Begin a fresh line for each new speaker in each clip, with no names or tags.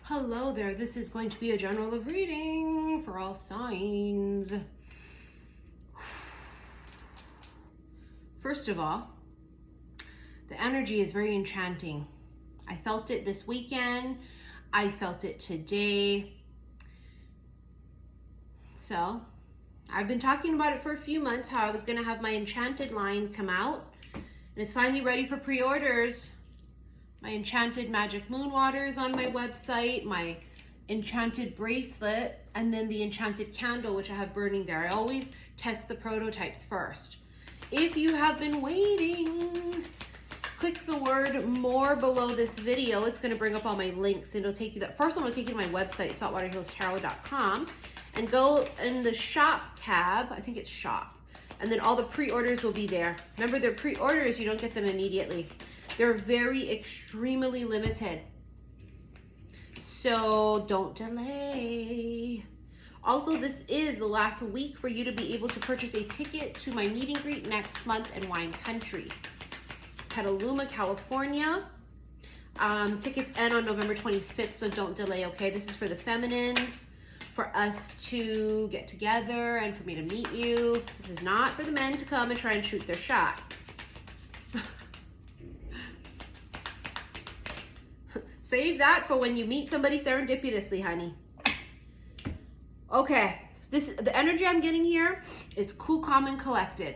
Hello there, this is going to be a general of reading for all signs. First of all, the energy is very enchanting. I felt it this weekend. I felt it today. So, I've been talking about it for a few months, how I was going to have my enchanted line come out. And it's finally ready for pre-orders. My enchanted magic moon water is on my website, my enchanted bracelet, and then the enchanted candle, which I have burning there. I always test the prototypes first. If you have been waiting, click the word more below this video. It's going to bring up all my links, and it'll take you, that first one will take you to my website, saltwaterhillstarot.com, and go in the shop tab. I think it's shop. And then all the pre-orders will be there. Remember, they're pre-orders, you don't get them immediately. They're very extremely limited. So don't delay. Also, this is the last week for you to be able to purchase a ticket to my meet and greet next month in Wine Country, Petaluma, California. Tickets end on November 25th, so don't delay, okay? This is for the feminines, for us to get together and for me to meet you. This is not for the men to come and try and shoot their shot. Save that for when you meet somebody serendipitously, honey. Okay, the energy I'm getting here is cool, calm, and collected.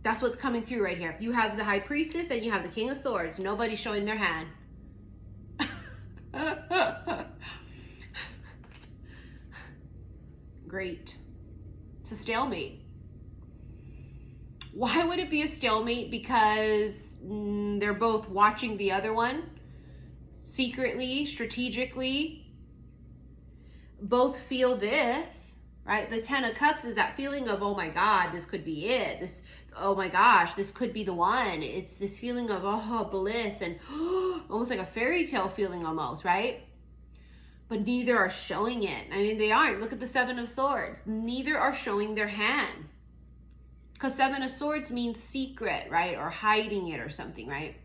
That's what's coming through right here. You have the High Priestess and you have the King of Swords. Nobody's showing their hand. Great. It's a stalemate. Why would it be a stalemate? Because they're both watching the other one. Secretly, strategically, both feel this, right? The Ten of Cups is that feeling of, oh my God, this could be it. This, oh my gosh, this could be the one. It's this feeling of, oh, bliss and almost like a fairy tale feeling almost, right? But neither are showing it. I mean, they aren't. Look at the Seven of Swords. Neither are showing their hand. Because Seven of Swords means secret, right? Or hiding it or something, right?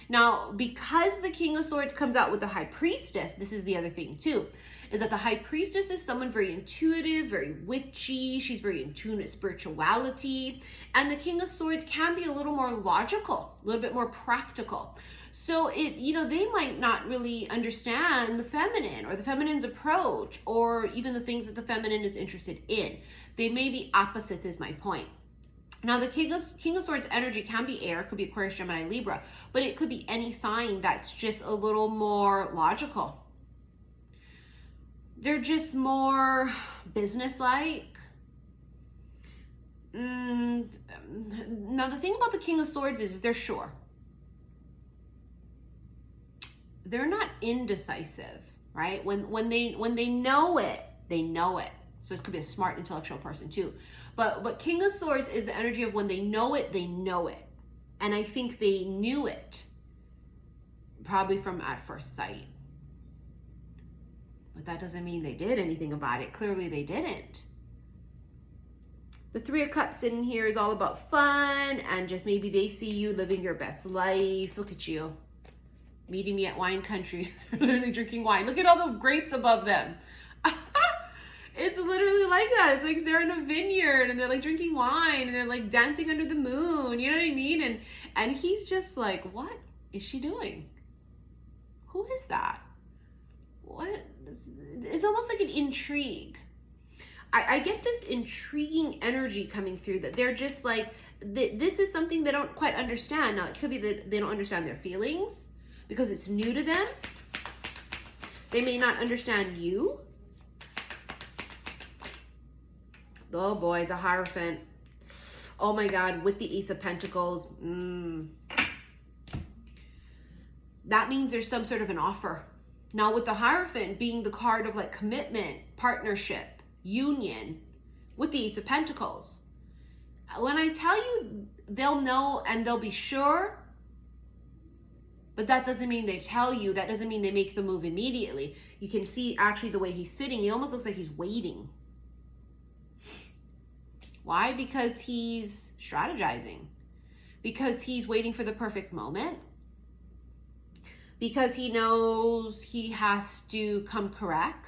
Now, because the King of Swords comes out with the High Priestess, this is the other thing too, is that the High Priestess is someone very intuitive, very witchy. She's very in tune with spirituality. And the King of Swords can be a little more logical, a little bit more practical. So they might not really understand the feminine or the feminine's approach or even the things that the feminine is interested in. They may be opposites is my point. Now, the King of Swords energy can be air, could be Aquarius, Gemini, Libra, but it could be any sign that's just a little more logical. They're just more businesslike. Now, the thing about the King of Swords is they're sure. They're not indecisive, right? When they know it, they know it. So this could be a smart, intellectual person too. But King of Swords is the energy of when they know it, they know it. And I think they knew it probably from at first sight. But that doesn't mean they did anything about it. Clearly they didn't. The Three of Cups in here is all about fun and just maybe they see you living your best life. Look at you. Meeting me at Wine Country, literally drinking wine. Look at all the grapes above them. It's literally like that. It's like they're in a vineyard and they're like drinking wine and they're like dancing under the moon. You know what I mean? And he's just like, what is she doing? Who is that? What? It's almost like an intrigue. I get this intriguing energy coming through that they're just like, this is something they don't quite understand. Now, it could be that they don't understand their feelings because it's new to them. They may not understand you. Oh boy, the Hierophant. Oh my God, with the Ace of Pentacles. That means there's some sort of an offer. Now with the Hierophant being the card of like commitment, partnership, union, with the Ace of Pentacles. When I tell you they'll know and they'll be sure, but that doesn't mean they tell you, that doesn't mean they make the move immediately. You can see actually the way he's sitting, he almost looks like he's waiting. Why? Because he's strategizing. Because he's waiting for the perfect moment. because he knows he has to come correct.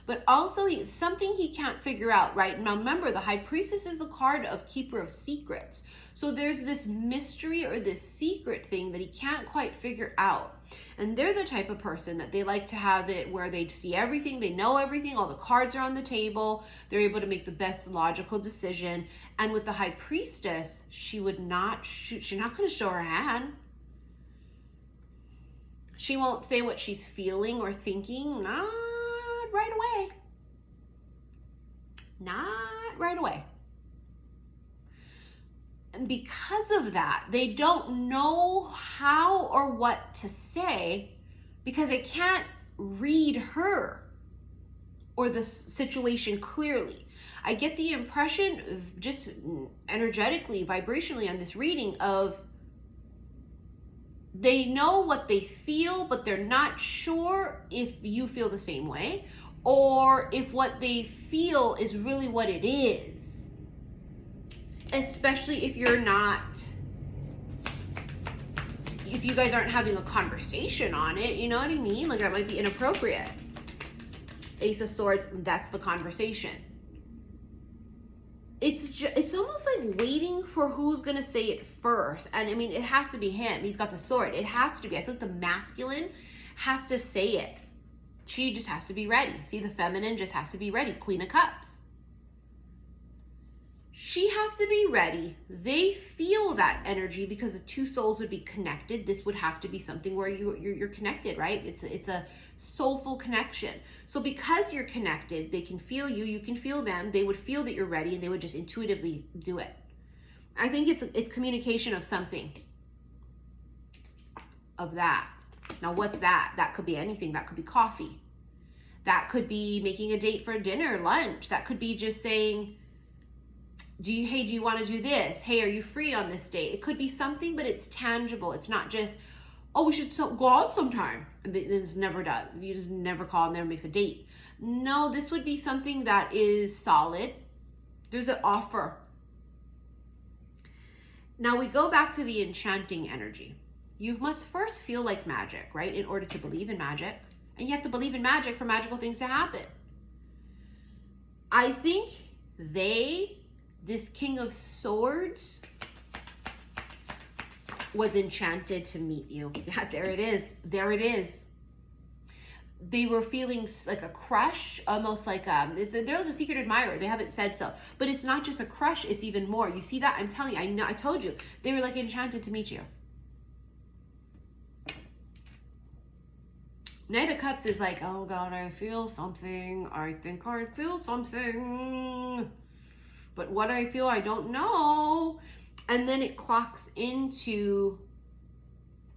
But also it's something he can't figure out, right? Now remember, the High Priestess is the card of Keeper of Secrets. So there's this mystery or this secret thing that he can't quite figure out. And they're the type of person that they like to have it where they see everything, they know everything, all the cards are on the table, they're able to make the best logical decision. And with the High Priestess, she's not going to show her hand. She won't say what she's feeling or thinking, not right away. Not right away. And because of that, they don't know how or what to say because they can't read her or the situation clearly. I get the impression, just energetically, vibrationally on this reading, of they know what they feel, but they're not sure if you feel the same way or if what they feel is really what it is. Especially if you're not, if you guys aren't having a conversation on it, you know what I mean? Like, that might be inappropriate. Ace of Swords, that's the conversation. It's almost like waiting for who's going to say it first. And I mean, it has to be him. He's got the sword. It has to be. I feel like the masculine has to say it. She just has to be ready. See, the feminine just has to be ready. Queen of Cups. She has to be ready. They feel that energy because the two souls would be connected. This would have to be something where you're connected, right? It's a soulful connection. So because you're connected, they can feel you, you can feel them. They would feel that you're ready and they would just intuitively do it. I think it's communication of something. Of that. Now what's that? That could be anything. That could be coffee. That could be making a date for dinner, lunch. That could be just saying, do you want to do this? Hey, are you free on this date? It could be something, but it's tangible. It's not just, oh, we should go out sometime. This never does. You just never call and never makes a date. No, this would be something that is solid. There's an offer. Now we go back to the enchanting energy. You must first feel like magic, right? In order to believe in magic. And you have to believe in magic for magical things to happen. I think this King of Swords was enchanted to meet you. Yeah, there it is. There it is. They were feeling like a crush, almost like they're like a secret admirer. They haven't said so, but it's not just a crush. It's even more. You see that? I'm telling you. I know. I told you. They were like enchanted to meet you. Knight of Cups is like, oh God, I feel something. I think I feel something. But what I feel, I don't know. And then it clocks into,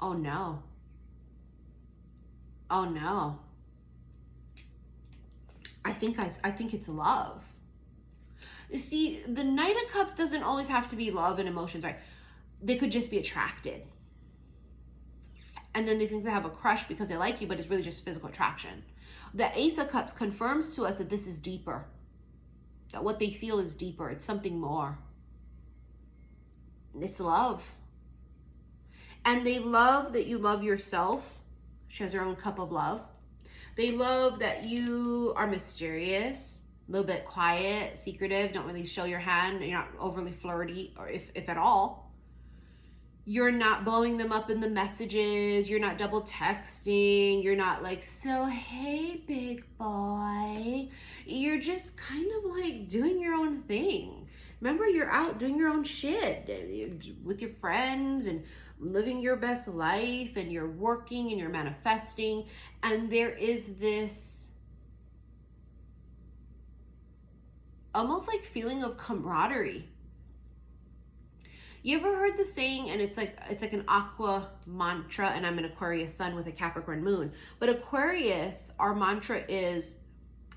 oh no. Oh no. I think it's love. You see, the Knight of Cups doesn't always have to be love and emotions, right? They could just be attracted. And then they think they have a crush because they like you, but it's really just physical attraction. The Ace of Cups confirms to us that this is deeper. That what they feel is deeper. It's something more. It's love. And they love that you love yourself. She has her own cup of love. They love that you are mysterious, a little bit quiet, secretive, don't really show your hand. You're not overly flirty, or if at all. You're not blowing them up in the messages. You're not double texting. You're not like, so hey, big boy. You're just kind of like doing your own thing. Remember, you're out doing your own shit with your friends and living your best life, and you're working and you're manifesting. And there is this almost like feeling of camaraderie. You ever heard the saying, and it's like an aqua mantra, and I'm an Aquarius sun with a Capricorn moon. But Aquarius, our mantra is,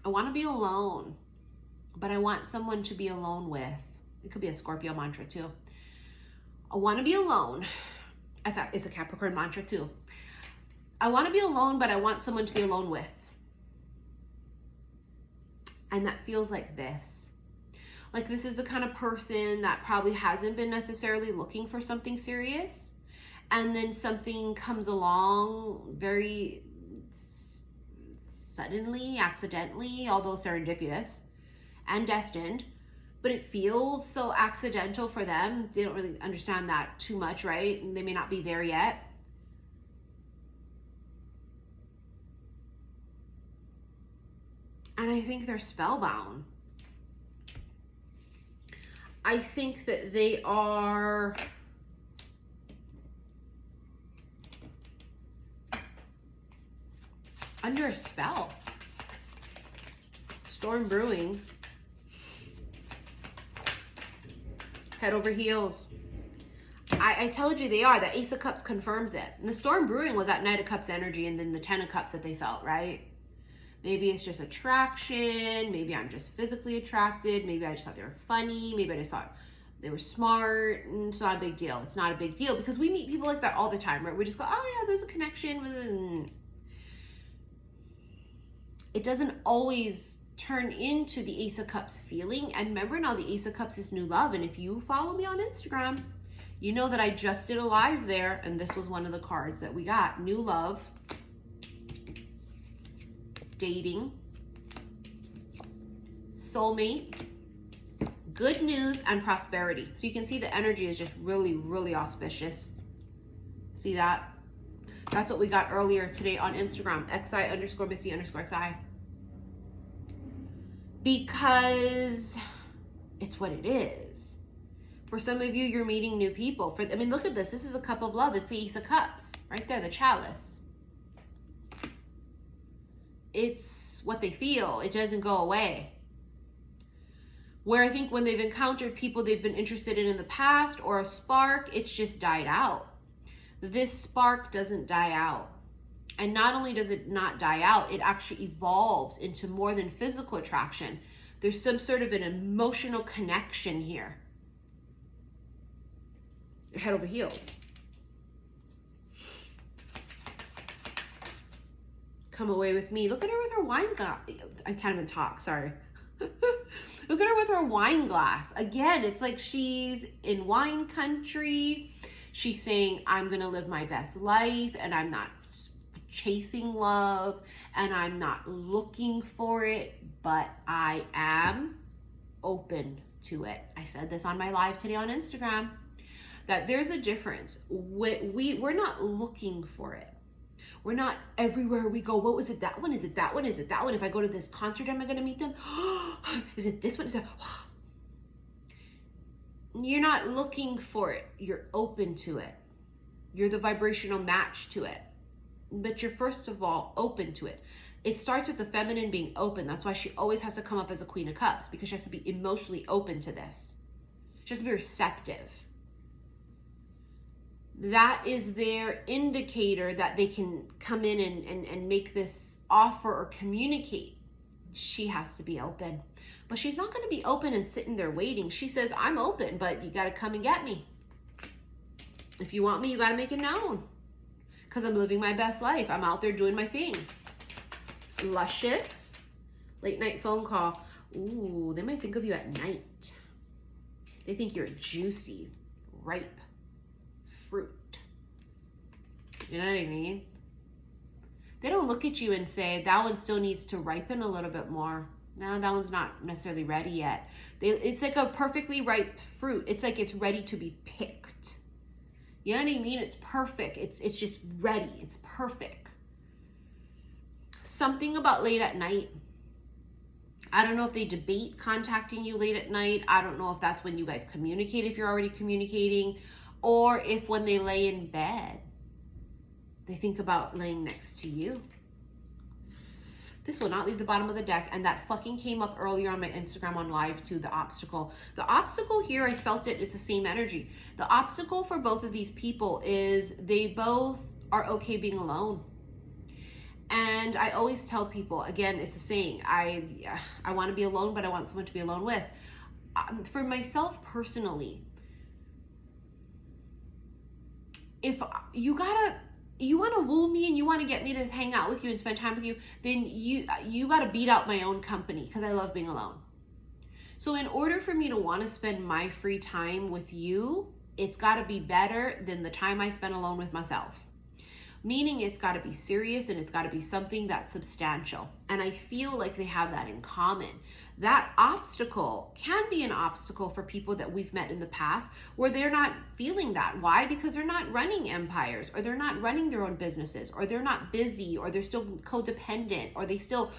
I want to be alone, but I want someone to be alone with. It could be a Scorpio mantra too. I want to be alone. It's a Capricorn mantra too. I want to be alone, but I want someone to be alone with. And that feels like this. Like this is the kind of person that probably hasn't been necessarily looking for something serious. and then something comes along very suddenly, accidentally, although serendipitous and destined, but it feels so accidental for them. They don't really understand that too much, right? And they may not be there yet. And I think they're spellbound. I think that they are under a spell. Storm brewing. Head over heels. I told you they are. The Ace of Cups confirms it. And the storm brewing was that Knight of Cups energy and then the Ten of Cups that they felt, right? Maybe it's just attraction. Maybe I'm just physically attracted. Maybe I just thought they were funny. Maybe I just thought they were smart. And it's not a big deal. It's not a big deal because we meet people like that all the time, right? We just go, oh yeah, there's a connection. It doesn't always turn into the Ace of Cups feeling. And remember now, the Ace of Cups is new love. And if you follow me on Instagram, you know that I just did a live there. And this was one of the cards that we got. New love. Dating, soulmate, good news, and prosperity. So you can see the energy is just really, really auspicious. See that? That's what we got earlier today on Instagram, xi_missy_xi. Because it's what it is. For some of you, you're meeting new people. I mean, look at this. This is a cup of love. It's the Ace of Cups right there, the chalice. It's what they feel. It doesn't go away. Where I think when they've encountered people they've been interested in the past or a spark, it's just died out. This spark doesn't die out. And not only does it not die out, it actually evolves into more than physical attraction. There's some sort of an emotional connection here. Head over heels. Come away with me. Look at her with her wine glass. I can't even talk, sorry. Look at her with her wine glass. Again, it's like she's in wine country. She's saying, I'm gonna live my best life and I'm not chasing love and I'm not looking for it, but I am open to it. I said this on my live today on Instagram, that there's a difference. We're not looking for it. We're not everywhere we go. What was it? That one? Is it that one? Is it that one? If I go to this concert, am I going to meet them? Is it this one? Is it? You're not looking for it. You're open to it. You're the vibrational match to it. But you're first of all open to it. It starts with the feminine being open. That's why she always has to come up as a Queen of Cups, because she has to be emotionally open to this. She has to be receptive. That is their indicator that they can come in and make this offer or communicate. She has to be open. But she's not going to be open and sitting there waiting. She says, I'm open, but you got to come and get me. If you want me, you got to make it known. Because I'm living my best life. I'm out there doing my thing. Luscious. Late night phone call. Ooh, they might think of you at night. They think you're juicy, ripe fruit. You know what I mean? They don't look at you and say, that one still needs to ripen a little bit more. No, that one's not necessarily ready yet. It's like a perfectly ripe fruit. It's like it's ready to be picked. You know what I mean? It's perfect. It's just ready. It's perfect. Something about late at night. I don't know if they debate contacting you late at night. I don't know if that's when you guys communicate, if you're already communicating, or if when they lay in bed, they think about laying next to you. This will not leave the bottom of the deck. And that fucking came up earlier on my Instagram on live too, the obstacle. The obstacle here, I felt it, it's the same energy. The obstacle for both of these people is they both are okay being alone. And I always tell people, again, it's a saying, I want to be alone, but I want someone to be alone with. For myself personally, if you want to woo me and you want to get me to hang out with you and spend time with you, then you got to beat out my own company, because I love being alone. So in order for me to want to spend my free time with you, it's got to be better than the time I spent alone with myself. Meaning it's got to be serious and it's got to be something that's substantial. And I feel like they have that in common. That obstacle can be an obstacle for people that we've met in the past where they're not feeling that. Why? Because they're not running empires, or they're not running their own businesses, or they're not busy, or they're still codependent, or they still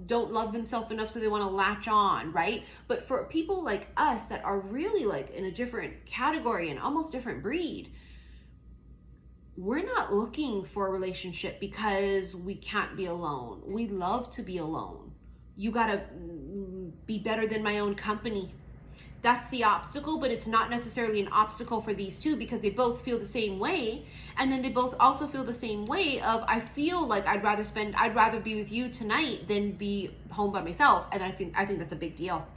don't love themselves enough so they want to latch on, right? But for people like us that are really like in a different category and almost different breed, we're not looking for a relationship because we can't be alone. We love to be alone. You gotta be better than my own company. That's the obstacle, but it's not necessarily an obstacle for these two because they both feel the same way. And then they both also feel the same way of, I feel like I'd rather be with you tonight than be home by myself. And I think that's a big deal.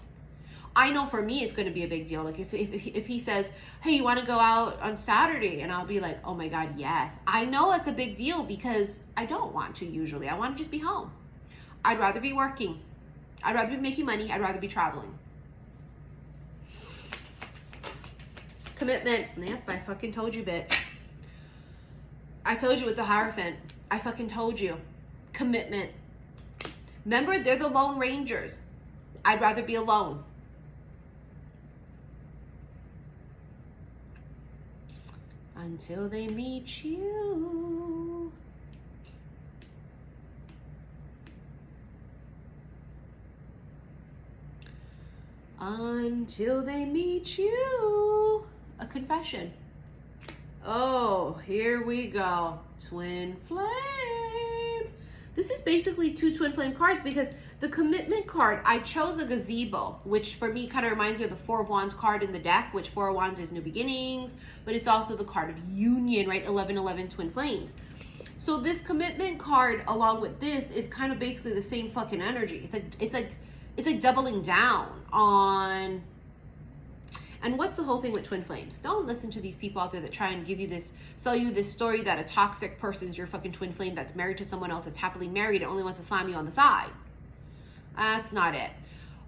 I know for me, it's going to be a big deal. Like if he says, hey, you want to go out on Saturday? And I'll be like, oh my God, yes. I know it's a big deal because I don't want to usually. I want to just be home. I'd rather be working. I'd rather be making money. I'd rather be traveling. Commitment. Yep, I fucking told you, bitch. I told you with the Hierophant. I fucking told you. Commitment. Remember, they're the Lone Rangers. I'd rather be alone. Until they meet you. Until they meet you. A confession. Oh, here we go. Twin flame. This is basically two twin flame cards because the commitment card, I chose a gazebo, which for me kind of reminds me of the Four of Wands card in the deck, which Four of Wands is new beginnings, but it's also the card of union, right? 1111 twin flames. So this commitment card along with this is kind of basically the same fucking energy. It's like doubling down on. And what's the whole thing with twin flames? Don't listen to these people out there that try and give you this, sell you this story that a toxic person is your fucking twin flame that's married to someone else that's happily married and only wants to slam you on the side. That's not it.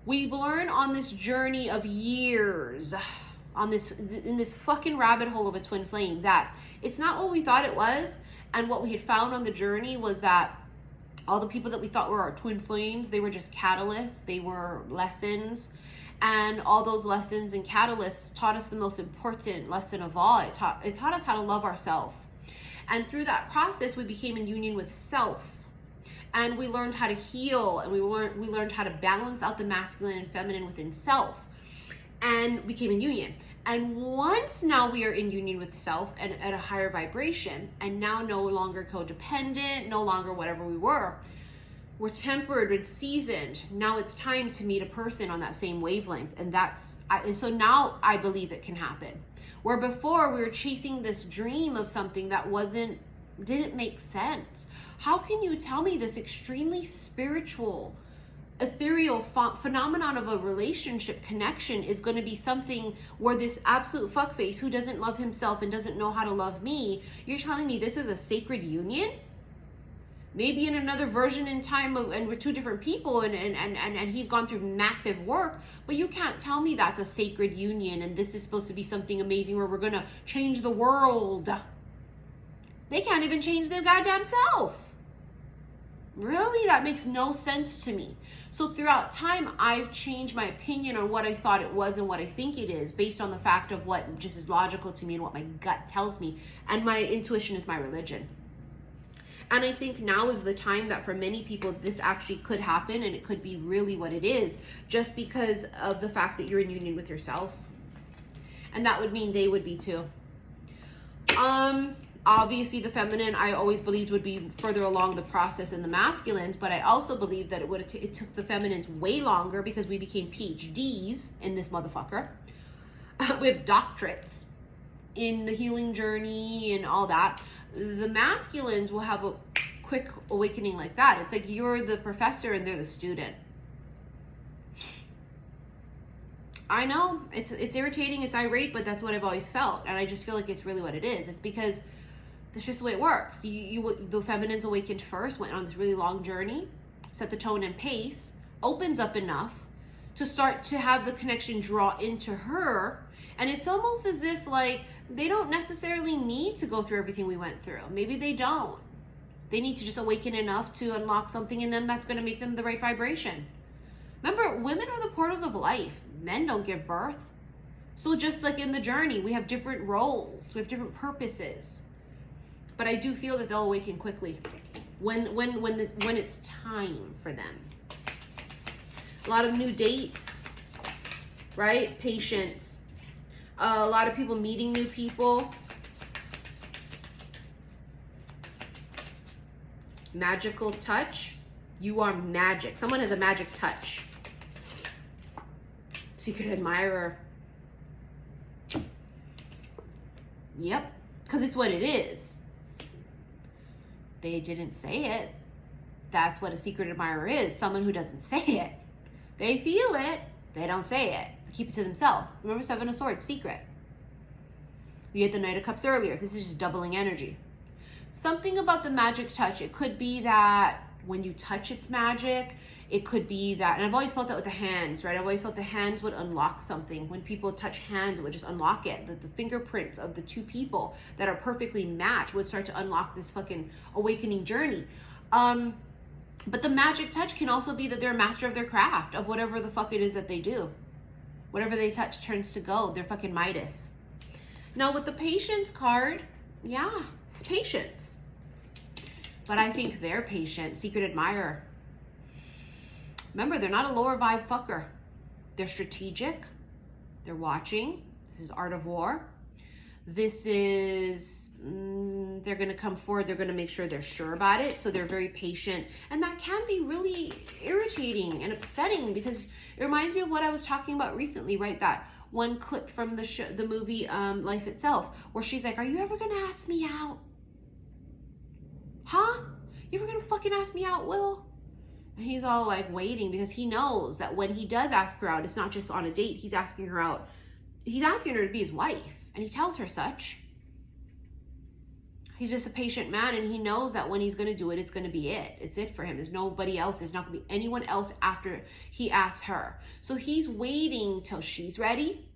We've learned on this journey of years, in this fucking rabbit hole of a twin flame, that it's not what we thought it was. And what we had found on the journey was that all the people that we thought were our twin flames, they were just catalysts. They were lessons. And all those lessons and catalysts taught us the most important lesson of all. It taught us how to love ourselves. And through that process, we became in union with self. And we learned how to heal, and we learned how to balance out the masculine and feminine within self. And we came in union. And once now we are in union with self and at a higher vibration, and now no longer codependent, no longer whatever we were, we're tempered and seasoned. Now it's time to meet a person on that same wavelength. And so now I believe it can happen. Where before we were chasing this dream of something that didn't make sense. How can you tell me this extremely spiritual, ethereal phenomenon of a relationship connection is going to be something where this absolute fuckface who doesn't love himself and doesn't know how to love me, you're telling me this is a sacred union? Maybe in another version in time and we're two different people and he's gone through massive work, but you can't tell me that's a sacred union and this is supposed to be something amazing where we're going to change the world. They can't even change their goddamn self. Really? That makes no sense to me. So throughout time, I've changed my opinion on what I thought it was and what I think it is based on the fact of what just is logical to me and what my gut tells me. And my intuition is my religion. And I think now is the time that for many people, this actually could happen and it could be really what it is just because of the fact that you're in union with yourself. And that would mean they would be too. Obviously the feminine, I always believed would be further along the process than the masculines, but I also believe that it took the feminines way longer because we became PhDs in this motherfucker. We have doctorates in the healing journey and all that. The masculines will have a quick awakening like that. It's like you're the professor and they're the student. I know it's irritating, it's irate, but that's what I've always felt. And I just feel like it's really what it is. It's because that's just the way it works. The feminines awakened first, went on this really long journey, set the tone and pace, opens up enough to start to have the connection draw into her. And it's almost as if like they don't necessarily need to go through everything we went through. Maybe they don't. They need to just awaken enough to unlock something in them that's going to make them the right vibration. Remember, women are the portals of life. Men don't give birth. So just like in the journey, we have different roles. We have different purposes. But I do feel that they'll awaken quickly when it's time for them. A lot of new dates, right? Patience. A lot of people meeting new people. Magical touch. You are magic. Someone has a magic touch. Secret admirer. Yep, because it's what it is. They didn't say it. That's what a secret admirer is. Someone who doesn't say it. They feel it. They don't say it. They keep it to themselves. Remember Seven of Swords, secret. We had the Knight of Cups earlier. This is just doubling energy. Something about the magic touch. It could be that when you touch, it's magic. It could be that, and I've always felt that with the hands, right? I've always felt the hands would unlock something. When people touch hands, it would just unlock it. The fingerprints of the two people that are perfectly matched would start to unlock this fucking awakening journey. But the magic touch can also be that they're a master of their craft, of whatever the fuck it is that they do. Whatever they touch turns to gold. They're fucking Midas. Now with the patience card, yeah, it's patience. But I think they're patient. Secret admirer. Remember, they're not a lower vibe fucker. They're strategic. They're watching. This is art of war. This is, they're going to come forward. They're going to make sure they're sure about it. So they're very patient. And that can be really irritating and upsetting because it reminds me of what I was talking about recently, right? That one clip from the movie Life Itself, where she's like, are you ever going to ask me out? Huh? You ever going to fucking ask me out, Will? And he's all like waiting because he knows that when he does ask her out, it's not just on a date. He's asking her out. He's asking her to be his wife. And he tells her such. He's just a patient man, and he knows that when he's going to do it, it's going to be it. It's it for him. There's nobody else. There's not going to be anyone else after he asks her. So he's waiting till she's ready.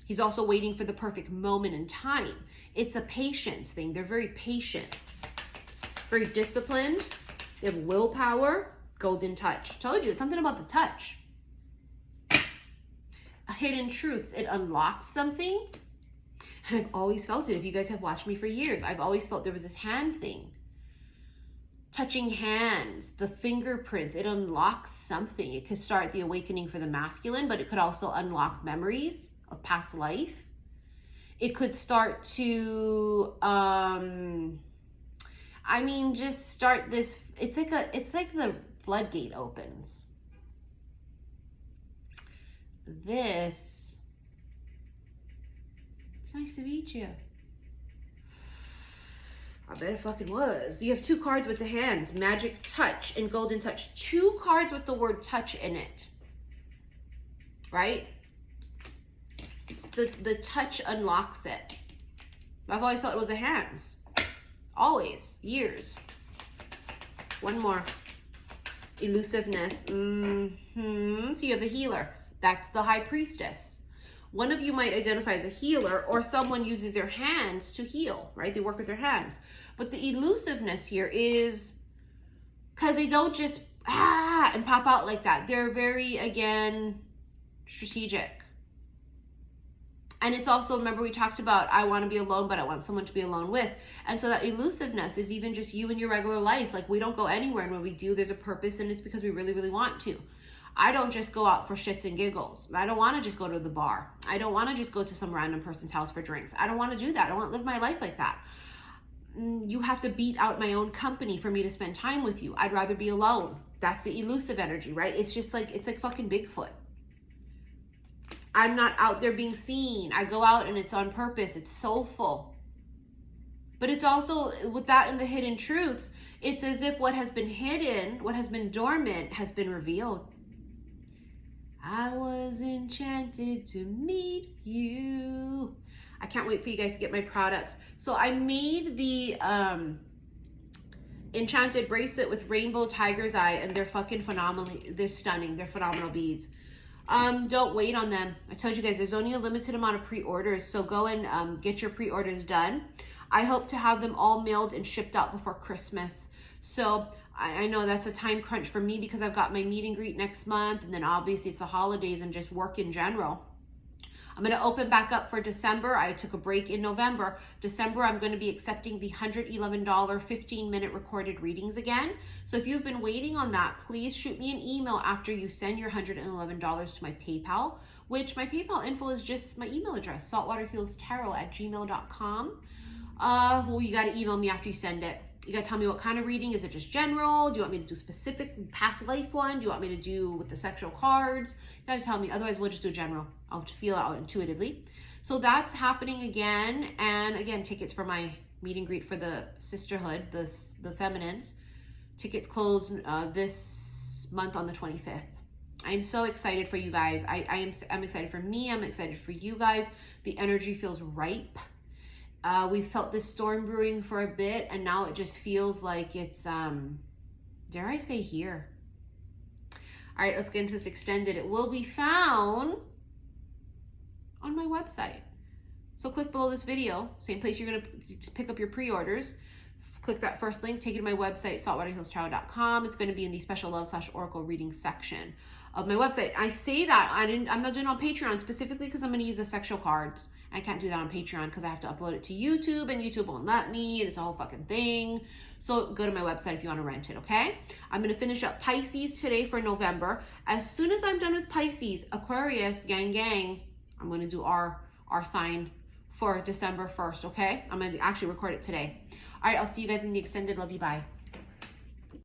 He's also waiting for the perfect moment in time. It's a patience thing. They're very patient. Very disciplined. They have willpower. Golden touch. Told you, something about the touch. A hidden truths. It unlocks something. And I've always felt it. If you guys have watched me for years, I've always felt there was this hand thing. Touching hands, the fingerprints, it unlocks something. It could start the awakening for the masculine, but it could also unlock memories of past life. It could start to, just start this, it's like the floodgate opens. This, it's nice to meet you. I bet it fucking was. You have two cards with the hands, magic touch and golden touch. Two cards with the word touch in it. Right? The touch unlocks it. I've always thought it was the hands. Always. Years. One more. Elusiveness. So you have the healer. That's the high priestess. One of you might identify as a healer, or someone uses their hands to heal, right? They work with their hands. But the elusiveness here is because they don't just and pop out like that. They're very, again, strategic. And it's also, remember we talked about, I want to be alone, but I want someone to be alone with. And so that elusiveness is even just you in your regular life. Like, we don't go anywhere, and when we do, there's a purpose, and it's because we really, really want to. I don't just go out for shits and giggles. I don't want to just go to the bar. I don't want to just go to some random person's house for drinks. I don't want to do that. I don't want to live my life like that. You have to beat out my own company for me to spend time with you. I'd rather be alone. That's the elusive energy, right? It's just like, it's like fucking Bigfoot. I'm not out there being seen. I go out and it's on purpose. It's soulful. But it's also, with that and the hidden truths, it's as if what has been hidden, what has been dormant, has been revealed. I was enchanted to meet you. I can't wait for you guys to get my products. So I made the enchanted bracelet with rainbow tiger's eye, and they're fucking phenomenal. They're stunning. They're phenomenal beads. Don't wait on them. I told you guys there's only a limited amount of pre-orders, so go and get your pre-orders done. I hope to have them all mailed and shipped out before Christmas. So I know that's a time crunch for me because I've got my meet and greet next month, and then obviously it's the holidays and just work in general. I'm going to open back up for December. I took a break in November. December, I'm going to be accepting the $111 15-minute recorded readings again. So if you've been waiting on that, please shoot me an email after you send your $111 to my PayPal, which my PayPal info is just my email address, saltwaterhealstarot@gmail.com. Well, you got to email me after you send it. You got to tell me what kind of reading. Is it just general? Do you want me to do specific past life one? Do you want me to do with the sexual cards? You got to tell me. Otherwise, we'll just do general. I'll feel out intuitively. So that's happening again. And again, tickets for my meet and greet for the sisterhood, the feminines. Tickets close this month on the 25th. I'm so excited for you guys. I'm excited for me. I'm excited for you guys. The energy feels ripe. We felt this storm brewing for a bit, and now it just feels like it's, dare I say, here. All right, let's get into this extended. It will be found on my website. So click below this video, same place you're going to pick up your pre-orders. Click that first link, take you to my website, saltwaterhealstarot.com. It's going to be in the special love/oracle reading section of my website. I say that I'm not doing it on Patreon specifically because I'm going to use the sexual cards. I can't do that on Patreon because I have to upload it to YouTube, and YouTube won't let me, and it's a whole fucking thing. So go to my website if you want to rent it, okay? I'm going to finish up Pisces today for November. As soon as I'm done with Pisces, Aquarius, gang, I'm going to do our sign for December 1st, okay? I'm going to actually record it today. All right, I'll see you guys in the extended. Love you, bye.